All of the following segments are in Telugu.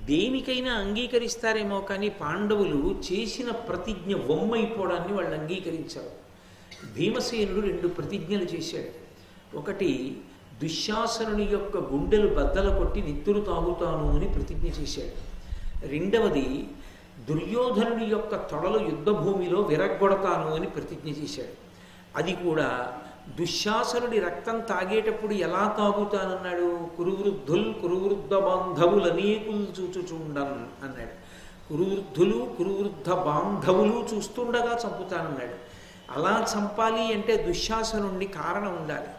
దేనికైనా అంగీకరిస్తారేమో కానీ పాండవులు చేసిన ప్రతిజ్ఞ వమ్మైపోవడాన్ని వాళ్ళు అంగీకరించారు. భీమసేనుడు 2 ప్రతిజ్ఞలు చేశాడు. ఒకటి, దుశ్శాసనుని యొక్క గుండెలు బద్దలు కొట్టి నిత్తురు తాగుతాను అని ప్రతిజ్ఞ చేశాడు. రెండవది, దుర్యోధనుని యొక్క తొడలు యుద్ధభూమిలో విరగ్గొడతాను అని ప్రతిజ్ఞ చేశాడు. అది కూడా దుశ్శాసనుడి రక్తం తాగేటప్పుడు ఎలా తాగుతానన్నాడు? కురువృద్ధుల్ కురువృద్ధ బాంధవులు అనేకులు చూచుచుండన్ అన్నాడు. కురువృద్ధులు కురువృద్ధ బాంధవులు చూస్తుండగా చంపుతానన్నాడు. అలా చంపాలి అంటే దుశ్శాసనుణ్ణి కారణం ఉండాలి.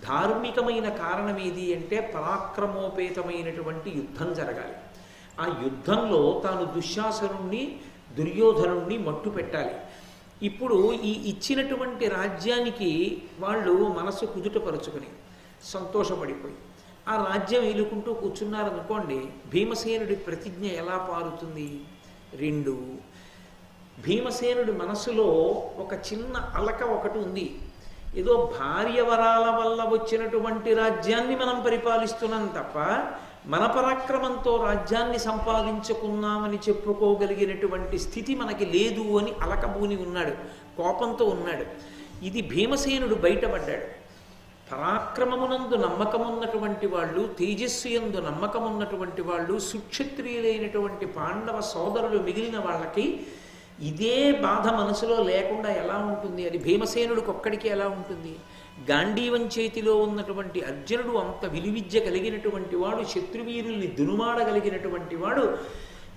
ధార్మికమైన కారణం ఏది అంటే పరాక్రమోపేతమైనటువంటి యుద్ధం జరగాలి. ఆ యుద్ధంలో తాను దుశ్శాసనుణ్ణి దుర్యోధనుణ్ణి మట్టు పెట్టాలి. ఇప్పుడు ఈ ఇచ్చినటువంటి రాజ్యానికి వాళ్ళు మనసు కుదుటపరుచుకుని సంతోషపడిపోయి ఆ రాజ్యం ఏలుకుంటూ కూర్చున్నారనుకోండి, భీమసేనుడి ప్రతిజ్ఞ ఎలా పారుతుంది? 2, భీమసేనుడి మనసులో ఒక చిన్న అలక ఒకటి ఉంది. ఏదో భార్య వరాల వల్ల వచ్చినటువంటి రాజ్యాన్ని మనం పరిపాలిస్తున్నాం తప్ప మన పరాక్రమంతో రాజ్యాన్ని సంపాదించుకున్నామని చెప్పుకోగలిగినటువంటి స్థితి మనకి లేదు అని అలకబూని ఉన్నాడు, కోపంతో ఉన్నాడు. ఇది భీమసేనుడు బయటపడ్డాడు. పరాక్రమమునందు నమ్మకమున్నటువంటి వాళ్ళు, తేజస్సు యందు నమ్మకమున్నటువంటి వాళ్ళు, సుక్షత్రియులైనటువంటి పాండవ సోదరులు మిగిలిన వాళ్ళకి ఇదే బాధ మనసులో లేకుండా ఎలా ఉంటుంది? అది భీమసేనుడికి ఒక్కడికి ఎలా ఉంటుంది? గాంధీవం చేతిలో ఉన్నటువంటి అర్జునుడు అంత విలువిద్య కలిగినటువంటి వాడు, శత్రువీరుల్ని దునుమాడగలిగినటువంటి వాడు,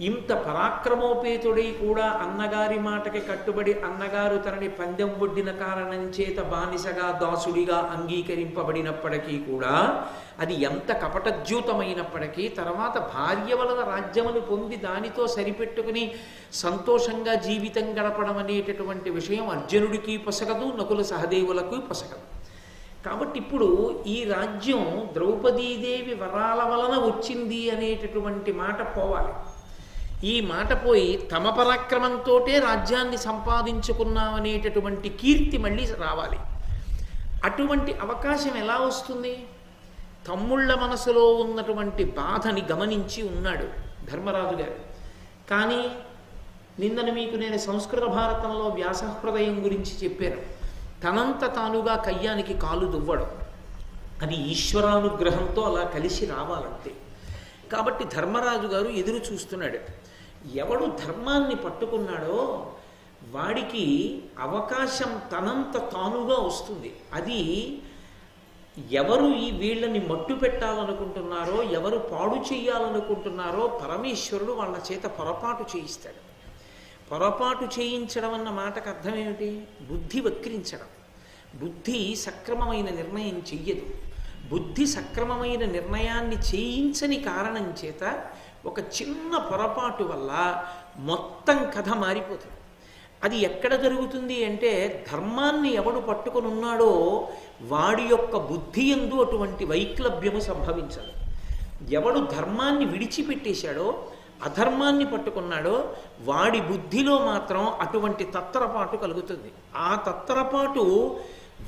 ఇంత పరాక్రమోపేతుడై కూడా అన్నగారి మాటకి కట్టుబడి అన్నగారు తనని పందెం ఒడ్డిన కారణం చేత బానిసగా దాసుడిగా అంగీకరింపబడినప్పటికీ కూడా అది ఎంత కపటద్యూతమైనప్పటికీ తర్వాత భార్య వలన రాజ్యమును పొంది దానితో సరిపెట్టుకుని సంతోషంగా జీవితం గడపడం అనేటటువంటి విషయం అర్జునుడికి పొసగదు, నకుల సహదేవులకు పొసగదు. కాబట్టి ఇప్పుడు ఈ రాజ్యం ద్రౌపదీదేవి వరాల వలన వచ్చింది అనేటటువంటి మాట పోవాలి. ఈ మాట పోయి తమ పరాక్రమంతోటే రాజ్యాన్ని సంపాదించుకున్నామనేటటువంటి కీర్తి మళ్ళీ రావాలి. అటువంటి అవకాశం ఎలా వస్తుంది? తమ్ముళ్ళ మనసులో ఉన్నటువంటి బాధని గమనించి ఉన్నాడు ధర్మరాజు గారు. కానీ నిన్నను మీకు నేను సంస్కృత భారతంలో వ్యాసహృదయం గురించి చెప్పాను. తనంత తానుగా కయ్యానికి కాలు దువ్వడం, అది ఈశ్వరానుగ్రహంతో అలా కలిసి రావాలంతే. కాబట్టి ధర్మరాజు గారు ఎదురు చూస్తున్నాడు. ఎవడు ధర్మాన్ని పట్టుకున్నాడో వాడికి అవకాశం తనంత తానుగా వస్తుంది. అది ఎవరు ఈ వీళ్ళని మట్టు పెట్టాలనుకుంటున్నారో, ఎవరు పాడు చేయాలనుకుంటున్నారో పరమేశ్వరుడు వాళ్ళ చేత పొరపాటు చేయిస్తాడు. పొరపాటు చేయించడం అన్న మాటకు అర్థం ఏమిటి? బుద్ధి వక్రించడం. బుద్ధి సక్రమమైన నిర్ణయం చెయ్యదు. బుద్ధి సక్రమమైన నిర్ణయాన్ని చేయించని కారణం చేత ఒక చిన్న పొరపాటు వల్ల మొత్తం కథ మారిపోతుంది. అది ఎక్కడ జరుగుతుంది అంటే ధర్మాన్ని ఎవడు పట్టుకొని ఉన్నాడో వాడి యొక్క బుద్ధి యందు అటువంటి వైక్లభ్యము సంభవించదు. ఎవడు ధర్మాన్ని విడిచిపెట్టేశాడో, అధర్మాన్ని పట్టుకున్నాడో వాడి బుద్ధిలో మాత్రం అటువంటి తత్తరపాటు కలుగుతుంది. ఆ తత్తరపాటు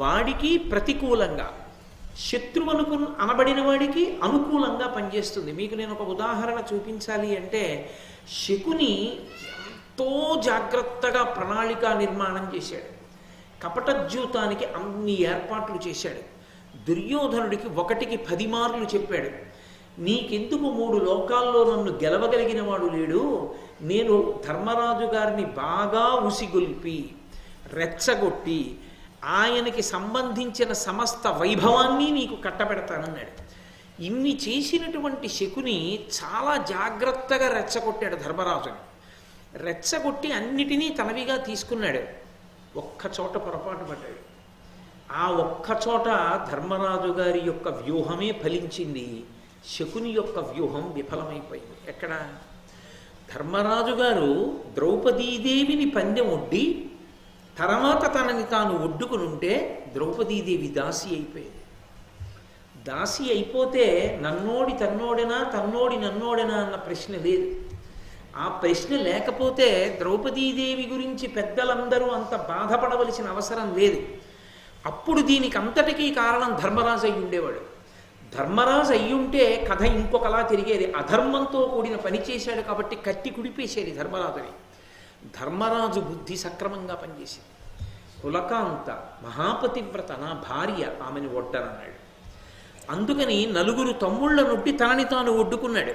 వాడికి ప్రతికూలంగా, శత్రువులకు అనబడిన వాడికి అనుకూలంగా పనిచేస్తుంది. మీకు నేను ఒక ఉదాహరణ చూపించాలి అంటే, శకుని ఎంతో జాగ్రత్తగా ప్రణాళికా నిర్మాణం చేశాడు. కపటద్యూతానికి అన్ని ఏర్పాట్లు చేశాడు. దుర్యోధనుడికి 1కి 10 మార్లు చెప్పాడు. నీకెందుకు 3 లోకాల్లో నన్ను గెలవగలిగిన వాడు లేడు, నేను ధర్మరాజు గారిని బాగా ఉసిగొల్పి రెచ్చగొట్టి ఆయనకి సంబంధించిన సమస్త వైభవాన్ని నీకు కట్టబెడతానన్నాడు. ఇన్ని చేసినటువంటి శకుని చాలా జాగ్రత్తగా రెచ్చగొట్టాడు ధర్మరాజుని. రెచ్చగొట్టి అన్నిటినీ తనవిగా తీసుకున్నాడు. ఒక్కచోట పొరపాటు పడ్డాడు. ఆ ఒక్కచోట ధర్మరాజు గారి యొక్క వ్యూహమే ఫలించింది. శకుని యొక్క వ్యూహం విఫలమైపోయింది. ఎక్కడ? ధర్మరాజు గారు ద్రౌపదీదేవిని పందెం ఒడ్డి తర్వాత తనని తాను ఒడ్డుకునుంటే ద్రౌపదీదేవి దాసి అయిపోయింది. దాసి అయిపోతే నన్నోడి తన్నోడెనా, తన్నోడి నన్నోడెనా అన్న ప్రశ్న లేదు. ఆ ప్రశ్న లేకపోతే ద్రౌపదీదేవి గురించి పెద్దలందరూ అంత బాధపడవలసిన అవసరం లేదు. అప్పుడు దీనికి అంతటికీ కారణం ధర్మరాజు అయి ఉండేవాడు. ధర్మరాజు అయ్యుంటే కథ ఇంకొకలా తిరిగేది. అధర్మంతో కూడిన పని చేశాడు కాబట్టి కట్టి కుడిపేసేది ధర్మరాజుని. ధర్మరాజు బుద్ధి సక్రమంగా పనిచేసింది. పులకాంత మహాపతివ్రత నా భార్య, ఆమెను ఒడ్డనన్నాడు. అందుకని నలుగురు తమ్ముళ్ళ నుండి తనని తాను ఒడ్డుకున్నాడు.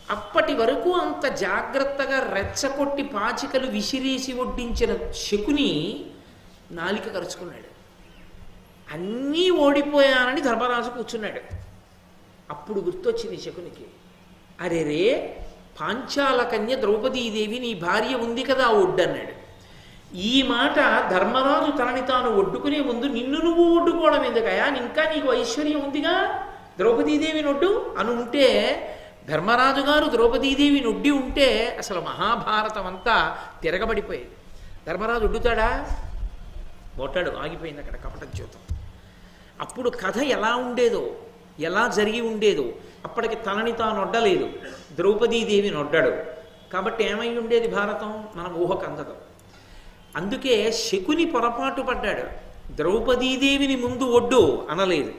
అప్పటి వరకు అంత జాగ్రత్తగా రెచ్చకొట్టి పాచికలు విసిరేసి వడ్డించిన శకుని నాలిక కరుచుకున్నాడు. అన్నీ ఓడిపోయానని ధర్మరాజు కూర్చున్నాడు. అప్పుడు గుర్తొచ్చింది శకునికి, అరేరే పాంచాల కన్య ద్రౌపదీదేవి నీ భార్య ఉంది కదా ఒడ్డన్నాడు. ఈ మాట ధర్మరాజు తనని తాను ఒడ్డుకునే ముందు నిన్ను నువ్వు ఒడ్డుకోవడం ఎందుకయా, ఇంకా నీకు ఐశ్వర్యం ఉందిగా, ద్రౌపదీదేవి నొడ్డు అని ఉంటే, ధర్మరాజు గారు ద్రౌపదీదేవి నొడ్డి ఉంటే అసలు మహాభారతం అంతా తిరగబడిపోయేది. ధర్మరాజు ఒడ్డుతాడా? ఒట్టాడు, ఆగిపోయింది అక్కడ కపట జ్యోతం. అప్పుడు కథ ఎలా ఉండేదో, ఎలా జరిగి ఉండేదో, అప్పటికి తనని తాను ఒడ్డలేదు, ద్రౌపదీదేవి నొడ్డాడు. కాబట్టి ఏమై ఉండేది భారతం మన ఊహకు అందదు. అందుకే శకుని పొరపాటు పడ్డాడు. ద్రౌపదీదేవిని ముందు ఒడ్డు అనలేదు.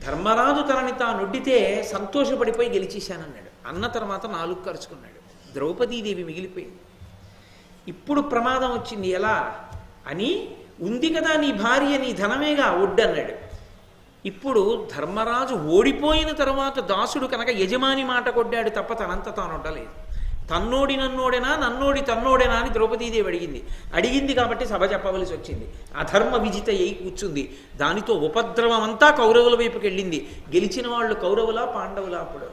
ధర్మరాజు తనని తాను ఒడ్డితే సంతోషపడిపోయి గెలిచేశానన్నాడు. అన్న తర్వాత నాలుగు ఖర్చుకున్నాడు. ద్రౌపదీదేవి మిగిలిపోయింది. ఇప్పుడు ప్రమాదం వచ్చింది ఎలా అని, ఉంది కదా నీ భార్య, నీ ధనమేగా ఒడ్డన్నాడు. ఇప్పుడు ధర్మరాజు ఓడిపోయిన తర్వాత దాసుడు కనుక యజమాని మాట కొడ్డాడు తప్ప తనంత తాను ఒడ్డలేదు. తన్నోడి నన్నోడేనా, నన్నోడి తన్నోడేనా అని ద్రౌపదీదేవి అడిగింది కాబట్టి సభ చెప్పవలసి వచ్చింది. అధర్మ విజిత అయి కూర్చుంది. దానితో ఉపద్రవం అంతా కౌరవుల వైపుకి వెళ్ళింది. గెలిచిన వాళ్ళు కౌరవులా పాండవులా? అప్పుడు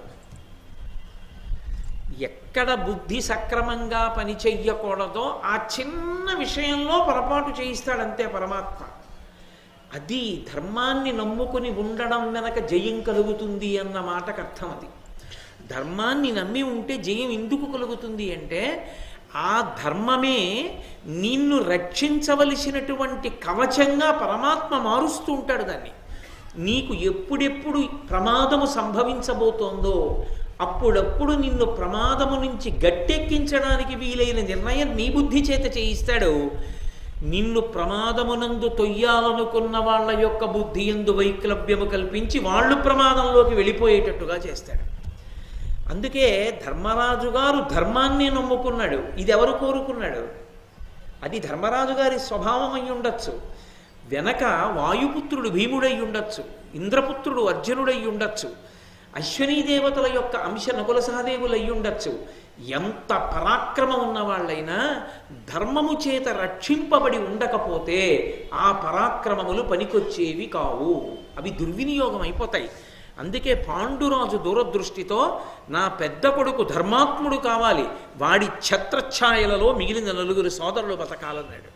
ఎక్కడ బుద్ధి సక్రమంగా పని చెయ్యకూడదో ఆ చిన్న విషయంలో పొరపాటు చేయిస్తాడంతే పరమాత్మ. అది ధర్మాన్ని నమ్ముకుని ఉండడం వెనక జయం కలుగుతుంది అన్న మాటకు అర్థం. అది ధర్మాన్ని నమ్మి ఉంటే జయం ఎందుకు కలుగుతుంది అంటే, ఆ ధర్మమే నిన్ను రక్షించవలసినటువంటి కవచంగా పరమాత్మ మారుస్తూ ఉంటాడు దాన్ని. నీకు ఎప్పుడెప్పుడు ప్రమాదము సంభవించబోతోందో అప్పుడప్పుడు నిన్ను ప్రమాదము నుంచి గట్టెక్కించడానికి వీలైన నిర్ణయం నీ బుద్ధి చేత చేయిస్తాడు. నిన్ను ప్రమాదమునందు తొయ్యాలనుకున్న వాళ్ళ యొక్క బుద్ధి యందు వైక్లభ్యము కల్పించి వాళ్ళు ప్రమాదంలోకి వెళ్ళిపోయేటట్టుగా చేస్తాడు. అందుకే ధర్మరాజు గారు ధర్మాన్ని నమ్ముకున్నాడు. ఇది ఎవరు కోరుకున్నాడు? అది ధర్మరాజు గారి స్వభావం అయి ఉండొచ్చు. వెనక వాయుపుత్రుడు భీముడై ఉండొచ్చు, ఇంద్రపుత్రుడు అర్జునుడై ఉండొచ్చు, అశ్వనీ దేవతల యొక్క అంశ నకుల సహదేవులై ఉండొచ్చు. ఎంత పరాక్రమం ఉన్నవాళ్ళైనా ధర్మము చేత రక్షింపబడి ఉండకపోతే ఆ పరాక్రమములు పనికొచ్చేవి కావు, అవి దుర్వినియోగం అయిపోతాయి. అందుకే పాండురాజు దూరదృష్టితో నా పెద్ద కొడుకు ధర్మాత్ముడు కావాలి, వాడి ఛత్రఛాయలలో మిగిలిన నలుగురు సోదరులు బతకాలన్నాడు.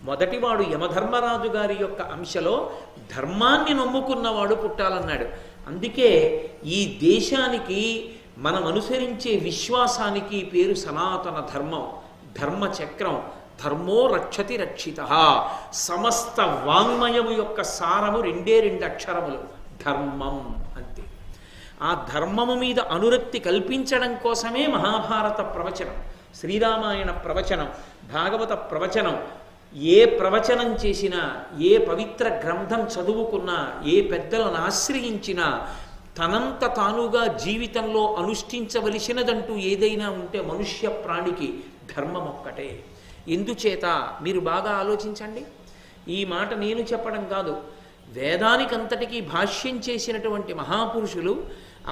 మొదటివాడు యమధర్మరాజు గారి యొక్క అంశలో ధర్మాన్ని నమ్ముకున్నవాడు పుట్టాలన్నాడు. అందుకే ఈ దేశానికి మనం అనుసరించే విశ్వాసానికి పేరు సనాతన ధర్మం, ధర్మచక్రం. ధర్మో రక్షతి రక్షిత. సమస్త వాంగ్మయము యొక్క సారము రెండే రెండు అక్షరములు, ధర్మం అంతే. ఆ ధర్మము మీద అనురక్తి కల్పించడం కోసమే మహాభారత ప్రవచనం, శ్రీరామాయణ ప్రవచనం, భాగవత ప్రవచనం. ఏ ప్రవచనం చేసినా, ఏ పవిత్ర గ్రంథం చదువుకున్నా, ఏ పెద్దలను ఆశ్రయించినా తనంత తానుగా జీవితంలో అనుష్ఠించవలసినదంటూ ఏదైనా ఉంటే మనుష్య ప్రాణికి ధర్మం ఒక్కటే. ఎందుచేత మీరు బాగా ఆలోచించండి. ఈ మాట నేను చెప్పడం కాదు, వేదానికంతటికీ భాష్యం చేసినటువంటి మహాపురుషులు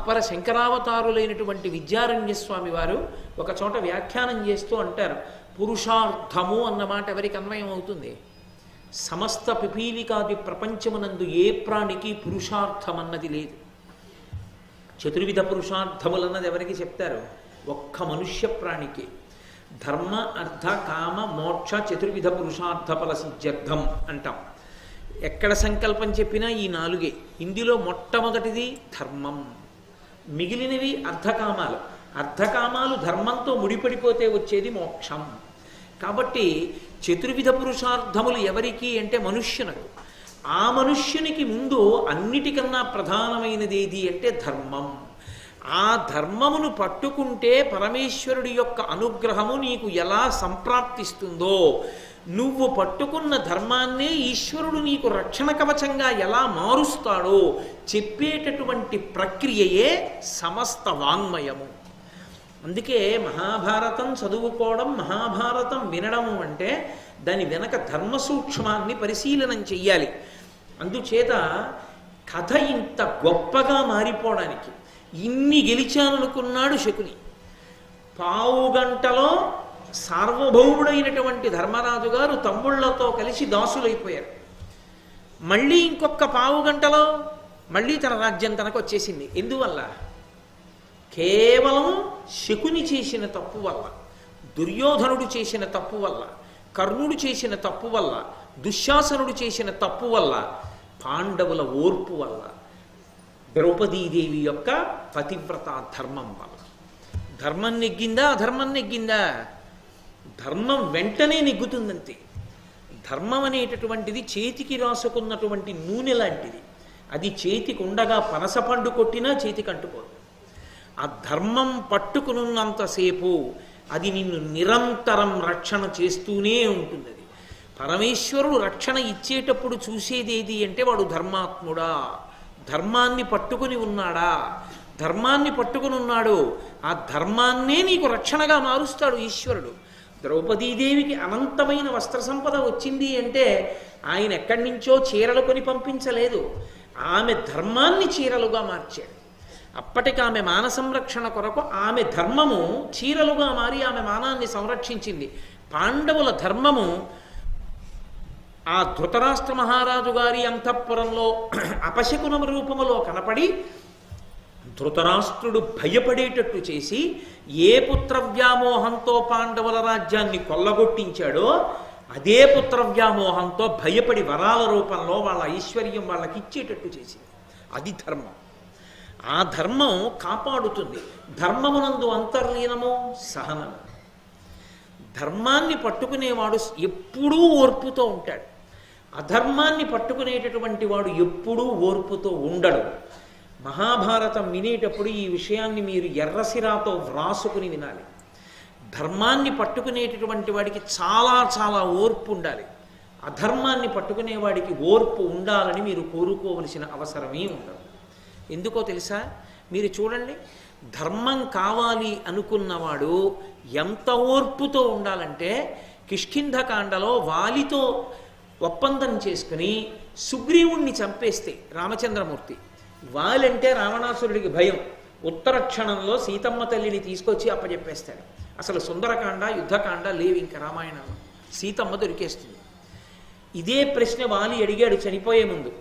అపర శంకరావతారులైనటువంటి విద్యారణ్య స్వామి వారు ఒక చోట వ్యాఖ్యానం చేస్తూ అంటారు, పురుషార్థము అన్నమాట ఎవరికి అన్వయం అవుతుంది? సమస్త పిపీలికాది ప్రపంచమునందు ఏ ప్రాణికి పురుషార్థం అన్నది లేదు. చతుర్విధ పురుషార్థములన్నది ఎవరికి చెప్తారు? ఒక్క మనుష్య ప్రాణికి. ధర్మ అర్థ కామ మోక్ష చతుర్విధ పురుషార్థ ఫల సిద్ధ్యర్థం అంటాం. ఎక్కడ సంకల్పం చెప్పినా ఈ నాలుగే. ఇందులో మొట్టమొదటిది ధర్మం, మిగిలినవి అర్థకామాలు. అర్థకామాలు ధర్మంతో ముడిపడిపోతే వచ్చేది మోక్షం. కాబట్టి చతుర్విధ పురుషార్థములు ఎవరికి అంటే మనుష్యునకు. ఆ మనుష్యునికి ముందు అన్నిటికన్నా ప్రధానమైనది ఏది అంటే ధర్మం. ఆ ధర్మమును పట్టుకుంటే పరమేశ్వరుడి యొక్క అనుగ్రహము నీకు ఎలా సంప్రాప్తిస్తుందో, నువ్వు పట్టుకున్న ధర్మాన్నే ఈశ్వరుడు నీకు రక్షణ కవచంగా ఎలా మారుస్తాడో చెప్పేటటువంటి ప్రక్రియయే సమస్త వాంగ్మయము. అందుకే మహాభారతం చదువుకోవడం, మహాభారతం వినడము అంటే దాని వెనక ధర్మ సూక్ష్మాన్ని పరిశీలనం చెయ్యాలి. అందుచేత కథ ఇంత గొప్పగా మారిపోవడానికి ఇన్ని గెలిచాననుకున్నాడు శకుని. పావుగంటలో సార్వభౌముడైనటువంటి ధర్మరాజు గారు తమ్ముళ్లతో కలిసి దాసులైపోయారు. మళ్ళీ ఇంకొక పావుగంటలో మళ్ళీ తన రాజ్యం తనకు వచ్చేసింది. ఎందువల్ల? కేవలం శకుని చేసిన తప్పు వల్ల, దుర్యోధనుడు చేసిన తప్పు వల్ల, కర్ణుడు చేసిన తప్పు వల్ల, దుశ్శాసనుడు చేసిన తప్పు వల్ల, పాండవుల ఓర్పు వల్ల, ద్రౌపదీదేవి యొక్క పతివ్రత ధర్మం వల్ల. ధర్మం నెగ్గిందా? అధర్మం నెగ్గిందా? ధర్మం వెంటనే నెగ్గుతుందంతే. ధర్మం అనేటటువంటిది చేతికి రాసుకున్నటువంటి నూనె లాంటిది. అది చేతికి ఉండగా పనసపండు కొట్టినా చేతికి అంటుకోదు. ఆ ధర్మం పట్టుకున్నంతసేపు అది నిన్ను నిరంతరం రక్షణ చేస్తూనే ఉంటుంది. అది పరమేశ్వరుడు రక్షణ ఇచ్చేటప్పుడు చూసేది ఏది అంటే వాడు ధర్మాత్ముడా, ధర్మాన్ని పట్టుకుని ఉన్నాడా, ధర్మాన్ని పట్టుకుని ఉన్నాడు, ఆ ధర్మాన్నే నీకు రక్షణగా మారుస్తాడు ఈశ్వరుడు. ద్రౌపదీదేవికి అనంతమైన వస్త్ర సంపద వచ్చింది అంటే ఆయన ఎక్కడి నుంచో చీరలు కొని పంపించలేదు, ఆమె ధర్మాన్ని చీరలుగా మార్చాడు. అప్పటికి ఆమె మాన సంరక్షణ కొరకు ఆమె ధర్మము చీరలుగా మారి ఆమె మానాన్ని సంరక్షించింది. పాండవుల ధర్మము ఆ ధృతరాష్ట్ర మహారాజు గారి అంతఃపురంలో అపశకున రూపములో కనపడి ధృతరాష్ట్రుడు భయపడేటట్టు చేసి ఏ పుత్ర వ్యామోహంతో పాండవుల రాజ్యాన్ని కొల్లగొట్టించాడో అదే పుత్ర వ్యామోహంతో భయపడి వరాల రూపంలో వాళ్ళ ఐశ్వర్యం వాళ్ళకి ఇచ్చేటట్టు చేసింది. అది ధర్మం. ఆ ధర్మం కాపాడుతుంది. ధర్మమునందు అంతర్లీనము సహనము. ధర్మాన్ని పట్టుకునేవాడు ఎప్పుడూ ఓర్పుతో ఉంటాడు. అధర్మాన్ని పట్టుకునేటటువంటి వాడు ఎప్పుడూ ఓర్పుతో ఉండడు. మహాభారతం వినేటప్పుడు ఈ విషయాన్ని మీరు ఎర్రసిరాతో వ్రాసుకుని వినాలి. ధర్మాన్ని పట్టుకునేటటువంటి వాడికి చాలా చాలా ఓర్పు ఉండాలి. అధర్మాన్ని పట్టుకునేవాడికి ఓర్పు ఉండాలని మీరు కోరుకోవలసిన అవసరమే ఉండదు. ఎందుకో తెలుసా? మీరు చూడండి, ధర్మం కావాలి అనుకున్నవాడు ఎంత ఓర్పుతో ఉండాలంటే కిష్కింధకాండలో వాలితో ఒప్పందం చేసుకుని సుగ్రీవుణ్ణి చంపేస్తే రామచంద్రమూర్తి, వాలంటే రావణాసురుడికి భయం, ఉత్తర క్షణంలో సీతమ్మ తల్లిని తీసుకొచ్చి అప్పచెప్పేస్తాడు. అసలు సుందరకాండ యుద్ధకాండ లేవు ఇంకా రామాయణంలో. సీతమ్మ దొరికేస్తుంది. ఇదే ప్రశ్న వాలి అడిగాడు చనిపోయే ముందు.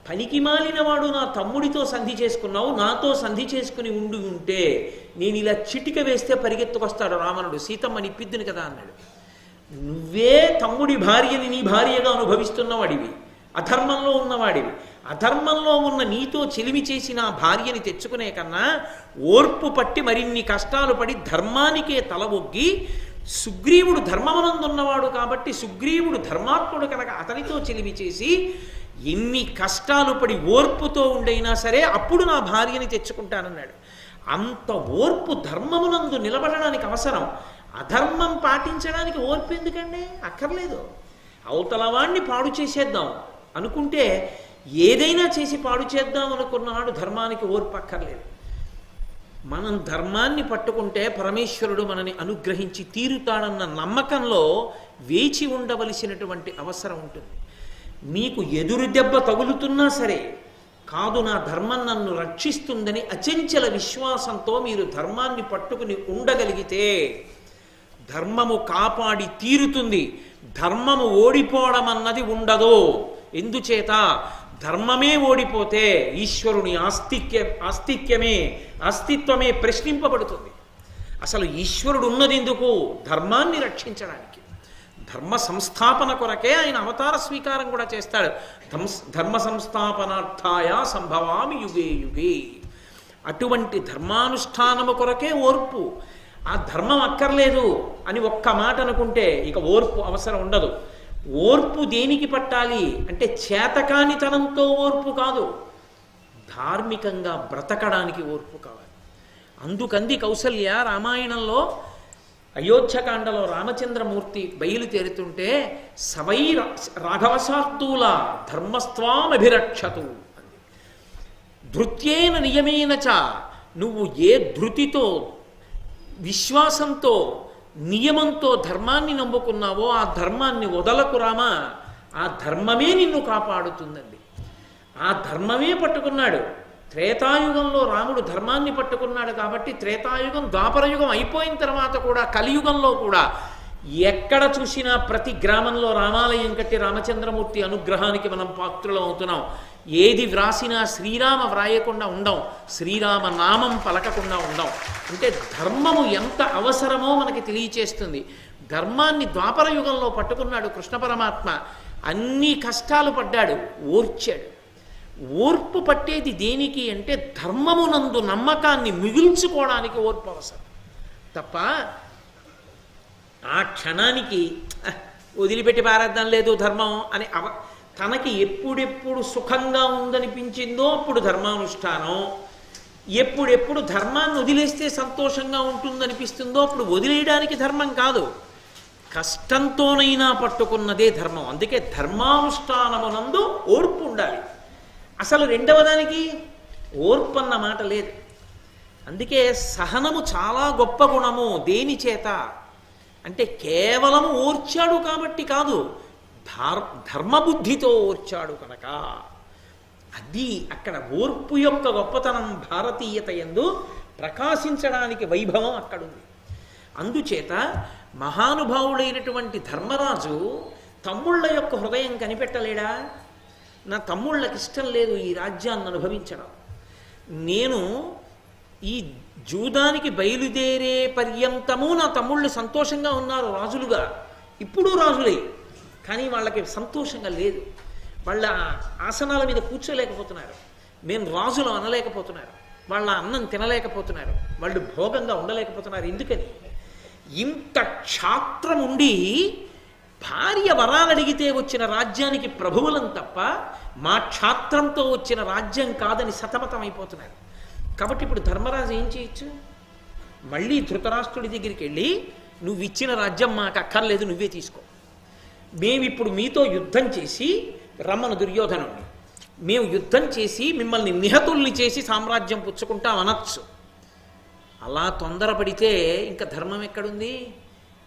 పనికి మాలినవాడు నా తమ్ముడితో సంధి చేసుకున్నావు, నాతో సంధి చేసుకుని ఉంటే నేను ఇలా చిటిక వేస్తే పరిగెత్తుకొస్తాడు రావణుడు, సీతమ్మ నిప్పిద్దును కదా అన్నాడు. నువ్వే తమ్ముడి భార్యని నీ భార్యగా అనుభవిస్తున్నవాడివి, అధర్మంలో ఉన్నవాడివి. అధర్మంలో ఉన్న నీతో చెలిమి చేసిన ఆ భార్యని తెచ్చుకునే కన్నా ఓర్పు పట్టి మరిన్ని కష్టాలు పడి ధర్మానికే తల ఒగ్గి, సుగ్రీవుడు ధర్మమనందున్నవాడు కాబట్టి సుగ్రీవుడు ధర్మాత్ముడు కనుక అతనితో చెలిమి చేసి ఎన్ని కష్టాలు పడి ఓర్పుతో ఉండైనా సరే అప్పుడు నా భార్యని తెచ్చుకుంటానన్నాడు. అంత ఓర్పు ధర్మమునందు నిలబడడానికి అవసరం. అధర్మం పాటించడానికి ఓర్పు ఎందుకండి? అక్కర్లేదు. అవతలవాణ్ణి పాడు చేసేద్దాం అనుకుంటే ఏదైనా చేసి పాడు చేద్దాం అనుకున్నాడు, ధర్మానికి ఓర్పు అక్కర్లేదు. మనం ధర్మాన్ని పట్టుకుంటే పరమేశ్వరుడు మనని అనుగ్రహించి తీరుతాడన్న నమ్మకంలో వేచి ఉండవలసినటువంటి అవసరం ఉంటుంది. మీకు ఎదురు దెబ్బ తగులుతున్నా సరే కాదు, నా ధర్మం నన్ను రక్షిస్తుందని అచంచల విశ్వాసంతో మీరు ధర్మాన్ని పట్టుకుని ఉండగలిగితే ధర్మము కాపాడి తీరుతుంది. ధర్మము ఓడిపోవడం అన్నది ఉండదు. ఎందుచేత ధర్మమే ఓడిపోతే ఈశ్వరుని అస్తిత్వమే ప్రశ్నింపబడుతుంది. అసలు ఈశ్వరుడు ఉన్నది ఎందుకు? ధర్మాన్ని రక్షించడానికి. ధర్మ సంస్థాపన కొరకే ఆయన అవతార స్వీకారం కూడా చేస్తాడు. ధర్మ సంస్థాపనార్థాయ సంభవామి యుగే యుగే. అటువంటి ధర్మానుష్ఠానము కొరకే ఓర్పు. ఆ ధర్మం అక్కర్లేదు అని ఒక్క మాట అనుకుంటే ఇక ఓర్పు అవసరం ఉండదు. ఓర్పు దేనికి పట్టాలి అంటే చేతకానితనంతో ఓర్పు కాదు, ధార్మికంగా బ్రతకడానికి ఓర్పు కావాలి. అందుకంది కౌసల్య రామాయణంలో అయోధ్యకాండలో రామచంద్రమూర్తి బయలుదేరుతుంటే సవై రాఘవశార్దూల ధర్మస్త్వామభిరక్షతు అంది. ధృత్యేన నియమేన చ, నువ్వు ఏ ధృతితో విశ్వాసంతో నియమంతో ధర్మాన్ని నమ్ముకున్నావో ఆ ధర్మాన్ని వదలకు రామా, ఆ ధర్మమే నిన్ను కాపాడుతుందండి. ఆ ధర్మమే పట్టుకున్నాడు. త్రేతాయుగంలో రాముడు ధర్మాన్ని పట్టుకున్నాడు కాబట్టి త్రేతాయుగం ద్వాపరయుగం అయిపోయిన తర్వాత కూడా కలియుగంలో కూడా ఎక్కడ చూసినా ప్రతి గ్రామంలో రామాలయం కట్టి రామచంద్రమూర్తి అనుగ్రహానికి మనం పాత్రలు అవుతున్నాం. ఏది వ్రాసినా శ్రీరామ వ్రాయకుండా ఉండం, శ్రీరామ నామం పలకకుండా ఉండం. అంటే ధర్మము ఎంత అవసరమో మనకి తెలియచేస్తుంది. ధర్మాన్ని ద్వాపరయుగంలో పట్టుకున్నాడు కృష్ణ పరమాత్మ. అన్ని కష్టాలు పడ్డాడు, ఓర్చాడు. ఓర్పు పట్టేది దేనికి అంటే ధర్మమునందు నమ్మకాన్ని మిగిల్చుకోవడానికి ఓర్పు అవసరం తప్ప ఆ క్షణానికి వదిలిపెట్టి పారేద్దాం లేదు ధర్మం అని తనకి ఎప్పుడెప్పుడు సుఖంగా ఉందనిపించిందో అప్పుడు ధర్మానుష్ఠానం, ఎప్పుడెప్పుడు ధర్మాన్ని వదిలేస్తే సంతోషంగా ఉంటుందనిపిస్తుందో అప్పుడు వదిలేయడానికి ధర్మం కాదు, కష్టంతోనైనా పట్టుకున్నదే ధర్మం. అందుకే ధర్మానుష్ఠానమునందు ఓర్పు ఉండాలి. అసలు రెండవ దానికి ఓర్పు అన్న మాట లేదు. అందుకే సహనము చాలా గొప్ప గుణము. దేని చేత అంటే కేవలము ఓర్చాడు కాబట్టి కాదు, ధర్మబుద్ధితో ఓర్చాడు కనుక. అది అక్కడ ఓర్పు యొక్క గొప్పతనం భారతీయత యందు ప్రకాశించడానికి వైభవం అక్కడుంది. అందుచేత మహానుభావుడైనటువంటి ధర్మరాజు తమ్ముళ్ళ యొక్క హృదయం కనిపెట్టలేడా? నా తమ్ముళ్ళకి ఇష్టం లేదు ఈ రాజ్యాన్ని అనుభవించడం, నేను ఈ జూదానికి బయలుదేరే పర్యంతము నా తమ్ముళ్ళు సంతోషంగా ఉన్నారు రాజులుగా, ఇప్పుడు రాజులే, కానీ వాళ్ళకి సంతోషంగా లేదు. వాళ్ళ ఆసనాల మీద కూర్చోలేకపోతున్నారు, మేము రాజులు అనలేకపోతున్నారు, వాళ్ళ అన్నం తినలేకపోతున్నారు, వాళ్ళు భోగంగా ఉండలేకపోతున్నారు. ఎందుకని? ఇంత క్షాత్రం ఉండి భార్య వరాలు అడిగితే వచ్చిన రాజ్యానికి ప్రభువులం తప్ప మా క్షాత్రంతో వచ్చిన రాజ్యం కాదని సతమతం అయిపోతున్నారు. కాబట్టి ఇప్పుడు ధర్మరాజు ఏం చేయొచ్చు? మళ్ళీ ధృతరాష్ట్రుడి దగ్గరికి వెళ్ళి నువ్వు ఇచ్చిన రాజ్యం మాకు అక్కర్లేదు, నువ్వే తీసుకో, మేమిప్పుడు మీతో యుద్ధం చేసి రమ్మను దుర్యోధనుడిని, మేము యుద్ధం చేసి మిమ్మల్ని నిహతుల్ని చేసి సామ్రాజ్యం పుచ్చుకుంటాం అనొచ్చు. అలా తొందరపడితే ఇంకా ధర్మం ఎక్కడుంది?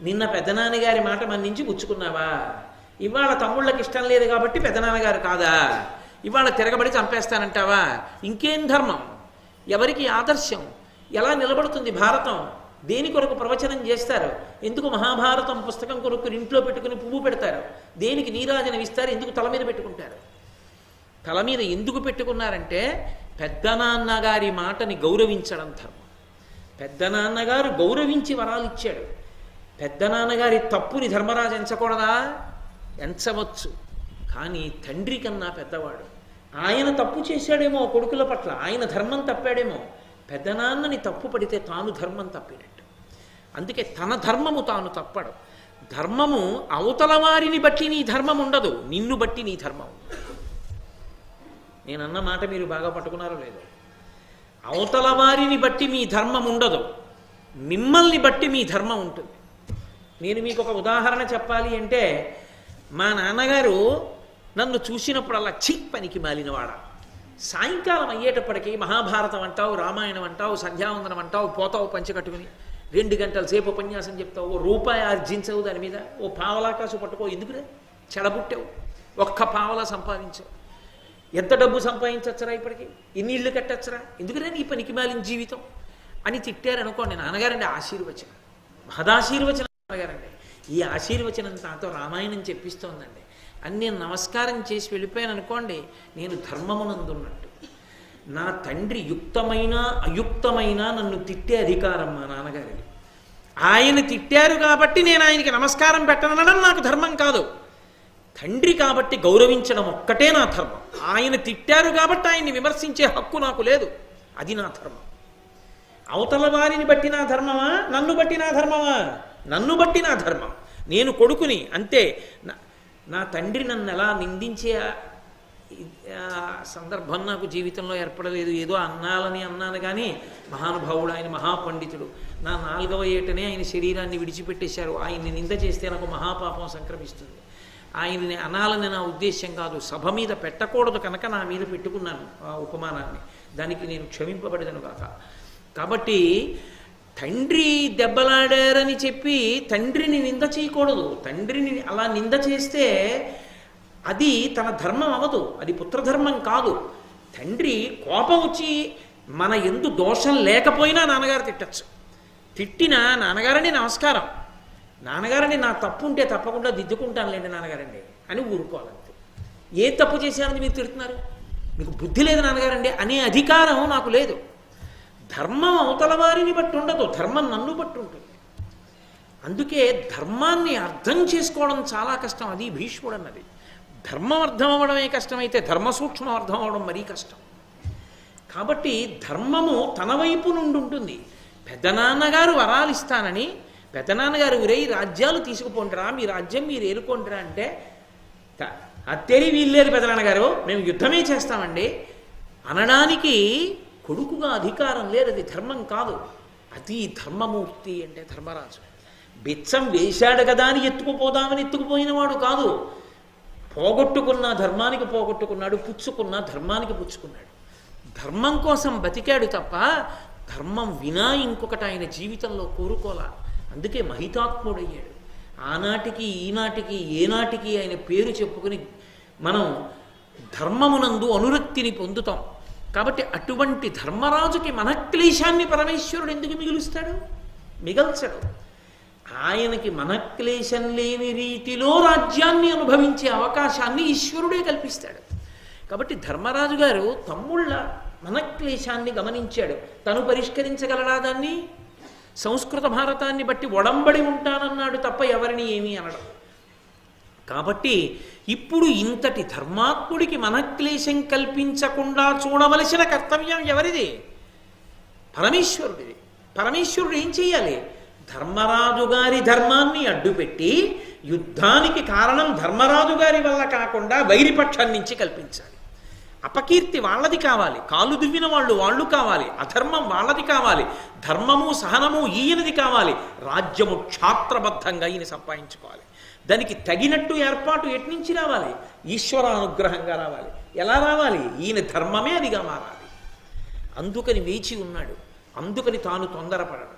నిన్న పెద్దనాన్నగారి మాట మన్నించి పుచ్చుకున్నావా? ఇవాళ తమ్ముళ్ళకి ఇష్టం లేదు కాబట్టి పెద్దనాన్నగారు కాదా? ఇవాళ తిరగబడి చంపేస్తానంటావా? ఇంకేం ధర్మం? ఎవరికి ఆదర్శం? ఎలా నిలబడుతుంది భారతం? దేని కొరకు ప్రవచనం చేస్తారు? ఎందుకు మహాభారతం పుస్తకం కొరకు ఇంట్లో పెట్టుకుని పువ్వు పెడతారు? దేనికి నీరాజనం ఇస్తారు? ఎందుకు తల మీద పెట్టుకుంటారు? తల మీద ఎందుకు పెట్టుకున్నారంటే పెద్దనాన్నగారి మాటని గౌరవించడం ధర్మం. పెద్దనాన్నగారు గౌరవించి వరాలు ఇచ్చాడు. పెద్దనాన్నగారి తప్పుని ధర్మరాజు ఎంచకూడదా? ఎంచవచ్చు, కానీ తండ్రి కన్నా పెద్దవాడు. ఆయన తప్పు చేశాడేమో కొడుకుల పట్ల, ఆయన ధర్మం తప్పాడేమో. పెద్దనాన్నని తప్పు పడితే తాను ధర్మం తప్పినట్టు. అందుకే తన ధర్మము తాను తప్పడు. ధర్మము అవతల వారిని బట్టి నీ ధర్మం ఉండదు, నిన్ను బట్టి నీ ధర్మం. నేనన్న మాట మీరు బాగా పట్టుకున్నారో లేదో? అవతల వారిని బట్టి మీ ధర్మం ఉండదు, మిమ్మల్ని బట్టి మీ ధర్మం ఉంటుంది. నేను మీకు ఒక ఉదాహరణ చెప్పాలి అంటే, మా నాన్నగారు నన్ను చూసినప్పుడల్లా పనికి మాలినవాడ. సాయంకాలం అయ్యేటప్పటికీ మహాభారతం అంటావు, రామాయణం అంటావు, సంధ్యావందనం అంటావు, పోతావు పంచె కట్టుకుని 2 గంటల సేపు ఉపన్యాసం చెప్తావు, ఓ రూపాయి ఆర్జించవు, దాని మీద ఓ పావలాకాసు పట్టుకో, ఎందుకురే చెడబుట్టావు, ఒక్క పావలా సంపాదించావు, ఎంత డబ్బు సంపాదించచ్చురా, ఇప్పటికీ ఎన్ని ఇళ్ళు కట్టచ్చురా, ఎందుకురే నీ పనికి మాలిన జీవితం అని తిట్టారనుకోండి. నాన్నగారండి ఆశీర్వచనం, మహదాశీర్వచనం నాన్నగారండి. ఈ ఆశీర్వచనం నాతో రామాయణం చెప్పిస్తోందండి అని నేను నమస్కారం చేసి వెళ్ళిపోయాను అనుకోండి, నేను ధర్మమునందున్నట్టు. నా తండ్రి యుక్తమైన అయుక్తమైన నన్ను తిట్టే అధికారం మా నాన్నగారిది. ఆయన తిట్టారు కాబట్టి నేను ఆయనకి నమస్కారం పెట్టనడం నాకు ధర్మం కాదు. తండ్రి కాబట్టి గౌరవించడం ఒక్కటే నా ధర్మం. ఆయన తిట్టారు కాబట్టి ఆయన్ని విమర్శించే హక్కు నాకు లేదు, అది నా ధర్మం. అవతల వారిని బట్టి నా ధర్మమా, నన్ను బట్టి నా ధర్మమా? నన్ను బట్టి నా ధర్మం. నేను కొడుకుని అంతే. నా తండ్రి నన్ను ఎలా నిందించే సందర్భం నాకు జీవితంలో ఏర్పడలేదు, ఏదో అన్నాను కానీ మహానుభావుడు, ఆయన మహాపండితుడు. నా 4వ ఏటనే ఆయన శరీరాన్ని విడిచిపెట్టేశారు. ఆయన్ని నింద చేస్తే నాకు మహాపాపం సంక్రమిస్తుంది. ఆయన్ని అనాలని నా ఉద్దేశ్యం కాదు, సభ మీద పెట్టకూడదు కనుక నా మీద పెట్టుకున్నాను ఆ ఉపమానాన్ని. దానికి నేను క్షమింపబడదను కాక. కాబట్టి తండ్రి దెబ్బలాడారని చెప్పి తండ్రిని నింద చేయకూడదు. తండ్రిని అలా నింద చేస్తే అది తన ధర్మం అవ్వదు, అది పుత్రధర్మం కాదు. తండ్రి కోపం వచ్చి మన ఎందు దోషం లేకపోయినా నాన్నగారు తిట్టచ్చు. తిట్టినా నాన్నగారండి నమస్కారం, నాన్నగారండి నా తప్పు ఉంటే తప్పకుండా దిద్దుకుంటానులేండి నాన్నగారండి అని ఊరుకోవాలంతే. ఏ తప్పు చేశారని మీరు తిడుతున్నారు, మీకు బుద్ధి లేదు నాన్నగారండి అనే అధికారం నాకు లేదు. ధర్మం అవతల వారిని బట్టి ఉండదు, ధర్మం నన్ను బట్టి ఉంటుంది. అందుకే ధర్మాన్ని అర్థం చేసుకోవడం చాలా కష్టం. అది భీష్ముడు అన్నది. ధర్మం అర్థం అవ్వడమే కష్టమైతే ధర్మ సూక్ష్మం అర్థం అవ్వడం మరీ కష్టం. కాబట్టి ధర్మము తన వైపు నుండి ఉంటుంది. పెద్దనాన్నగారు వరాలు ఇస్తానని, పెద్దనాన్నగారు ఉరై రాజ్యాలు తీసుకుపోండిరా, మీ రాజ్యం మీరు ఏలుకోండిరా అంటే అత్తేరి వీల్లేదు పెద్దనాన్నగారు, మేము యుద్ధమే చేస్తామండి అనడానికి కొడుకుగా అధికారం లేదు. అది ధర్మం కాదు, అది ధర్మమూర్తి అంటే ధర్మరాజు. బిచ్చం వేశాడు కదా అని ఎత్తుకుపోదామని ఎత్తుకుపోయిన వాడు కాదు. పోగొట్టుకున్న ధర్మానికి పోగొట్టుకున్నాడు, పుచ్చుకున్న ధర్మానికి పుచ్చుకున్నాడు. ధర్మం కోసం బతికాడు తప్ప ధర్మం వినా ఇంకొకటి ఆయన జీవితంలో కోరుకోలా. అందుకే మహితాత్ముడయ్యాడు. ఆనాటికి ఈనాటికి ఏనాటికి ఆయన పేరు చెప్పుకుని మనం ధర్మమునందు అనురక్తిని పొందుతాం. కాబట్టి అటువంటి ధర్మరాజుకి మనక్లేశాన్ని పరమేశ్వరుడు ఎందుకు మిగులుస్తాడు? మిగల్చడు. ఆయనకి మనక్లేశం లేని రీతిలో రాజ్యాన్ని అనుభవించే అవకాశాన్ని ఈశ్వరుడే కల్పిస్తాడు. కాబట్టి ధర్మరాజు గారు తమ్ముళ్ళ మనక్లేశాన్ని గమనించాడు. తను పరిష్కరించగలడా దాన్ని? సంస్కృత భారతాన్ని బట్టి ఒడంబడి ఉంటానన్నాడు తప్ప ఎవరిని ఏమీ అనడం. కాబట్టి ఇప్పుడు ఇంతటి ధర్మాత్ముడికి మనక్లేశం కల్పించకుండా చూడవలసిన కర్తవ్యం ఎవరిది? పరమేశ్వరుడిది. పరమేశ్వరుడు ఏం చెయ్యాలి? ధర్మరాజు గారి ధర్మాన్ని అడ్డుపెట్టి యుద్ధానికి కారణం ధర్మరాజు గారి వల్ల కాకుండా వైరిపక్షం నుంచి కల్పించాలి. అపకీర్తి వాళ్ళది కావాలి, కాలు దువ్విన వాళ్ళు కావాలి, అధర్మం వాళ్ళది కావాలి, ధర్మము సహనము ఈయనది కావాలి, రాజ్యము క్షాత్రబద్ధంగా ఈయన సంపాదించుకోవాలి. దానికి తగినట్టు ఏర్పాటు ఎట్నుంచి రావాలి? ఈశ్వరానుగ్రహంగా రావాలి. ఎలా రావాలి? ఈయన ధర్మమే అదిగా మారాలి. అందుకని వేచి ఉన్నాడు. అందుకని తాను తొందరపడడు.